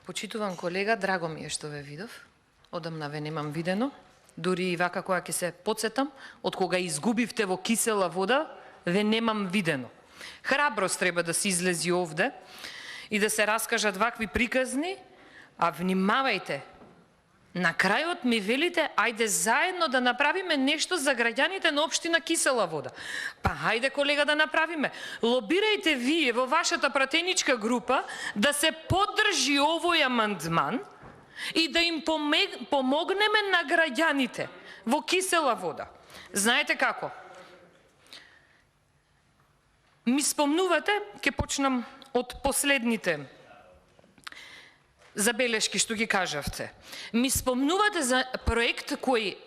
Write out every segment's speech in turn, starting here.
Почитуван колега, драго ми е што ве видов. Одамна ве немам видено. Дури и вака која ќе се потсетам, од кога изгубивте во кисела вода, ве немам видено. Храброст треба да се излези овде и да се раскажат вакви приказни, а внимавајте, на крајот ми велите, ајде заедно да направиме нешто за граѓаните на општина Кисела вода. Па хајде колега да направиме. Лобирајте вие во вашата пратеничка група да се поддржи овој амандман и да им помогнеме на граѓаните во Кисела вода. Знаете како? Ми спомнувате, ќе почнам од последните забелешки што ги кажавте. Ми спомнувате за проект кој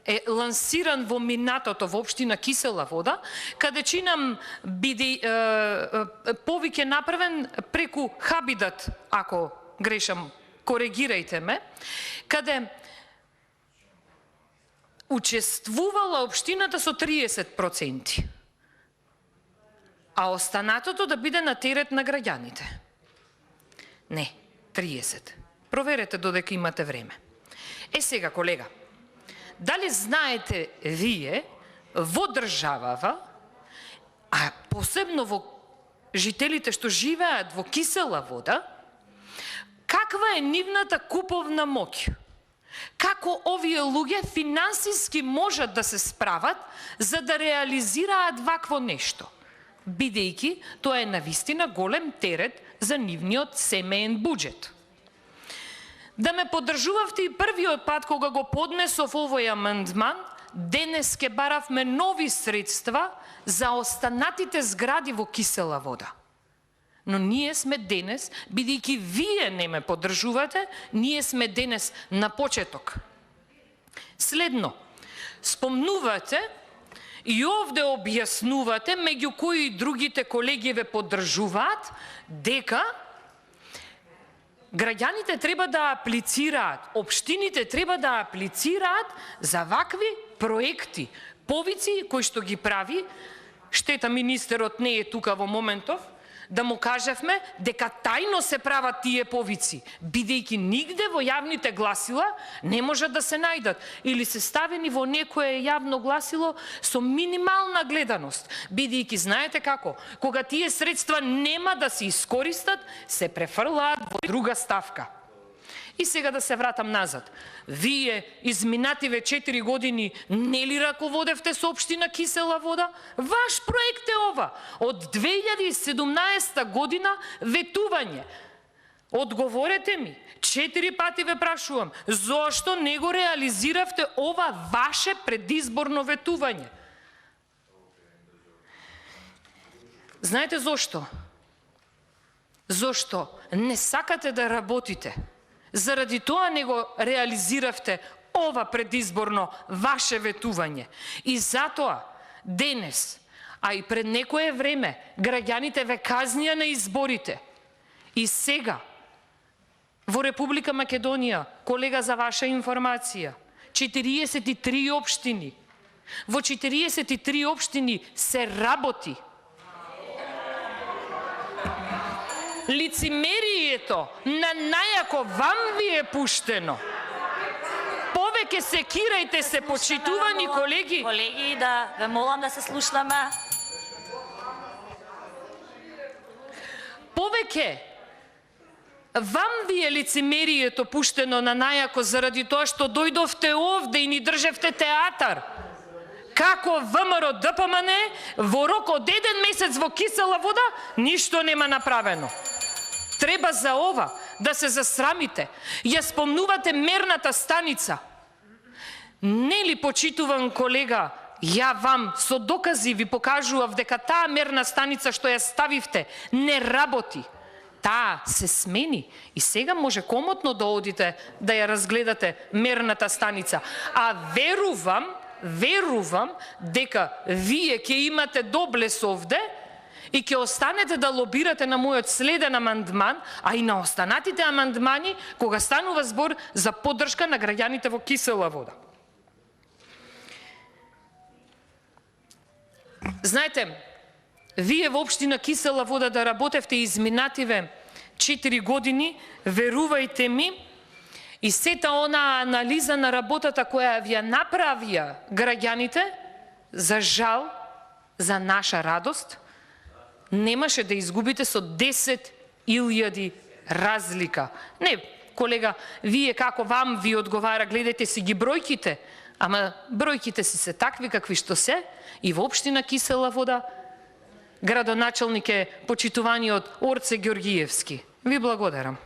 е лансиран во минатото во општина Кисела вода, каде чинам биде повеќе направен преку Хабидат, ако грешам, коригирајте ме, каде учествувала општината со 30%, а останатото да биде на терет на граѓаните. Не, 30. Проверете додека имате време. Сега, колега, дали знаете вие во државава, а посебно во жителите што живеат во Кисела вода, каква е нивната куповна моќ? Како овие луѓе финансиски можат да се справат за да реализираат вакво нешто? Бидејќи тоа е навистина голем терет за нивниот семеен буџет. Да ме поддржувавте и првиот пат кога го поднесов овој амандман, денес ке баравме нови средства за останатите згради во Кисела вода. Но ние сме денес, бидејќи вие не ме поддржувате, ние сме денес на почеток. Следно, спомнувате и овде објаснувате, меѓу кои другите колеги ве поддржуваат, дека граѓаните треба да аплицираат, општините треба да аплицираат за вакви проекти, повици кои што ги прави, штета министерот не е тука во моментов, да му кажевме дека тајно се прават тие повици, бидејќи нигде во јавните гласила не можат да се најдат или се ставени во некое јавно гласило со минимална гледаност, бидејќи знаете како, кога тие средства нема да се искористат, се префрлаат во друга ставка. И сега да се вратам назад. Вие изминативе 4 години нели раководевте со општина Кисела вода? Ваш проект е ова. Од 2017 година ветување. Одговорете ми, 4 пати ве прашувам, зошто не го реализиравте ова ваше предизборно ветување? Знаете зошто? Зошто не сакате да работите. Заради тоа не го реализиравте ова предизборно ваше ветување. И затоа денес, а и пред некое време, граѓаните ве казнија на изборите. И сега, во Република Македонија, колега за ваша информација, 43 општини. Во 43 општини се работи. Лицемерието на најако вам ви е пуштено. Повеќе секирајте се, почитувани колеги. Колеги, да ве молам да се слушнаме. Повеќе вам ви е лицемерието пуштено на најако заради тоа што дојдовте овде и ни држевте театар. Како ВМРО ДПМН во рок од 1 месец во Кисела вода ништо нема направено. Треба за ова да се засрамите. Ја спомнувате мерната станица. Нели, почитуван колега, ја вам со докази ви покажував дека таа мерна станица што ја ставивте не работи. Таа се смени и сега може комотно да одите да ја разгледате мерната станица. А верувам дека вие ќе имате доблес овде и ќе останете да лобирате на мојот следен амандман, а и на останатите амандмани кога станува збор за поддршка на граѓаните во Кисела вода. Знаете, вие во општина Кисела вода да работевте изминативе 4 години, верувајте ми, и сета она анализа на работата која ја направија граѓаните, за жал, за наша радост, немаше да изгубите со 10.000 разлика. Не, колега, вие како вам ви одговара, гледајте си ги бројките, ама бројките си се такви какви што се, и во општина Кисела Вода градоначалник е почитуваниот Орце Ѓоргиевски. Ви благодарам.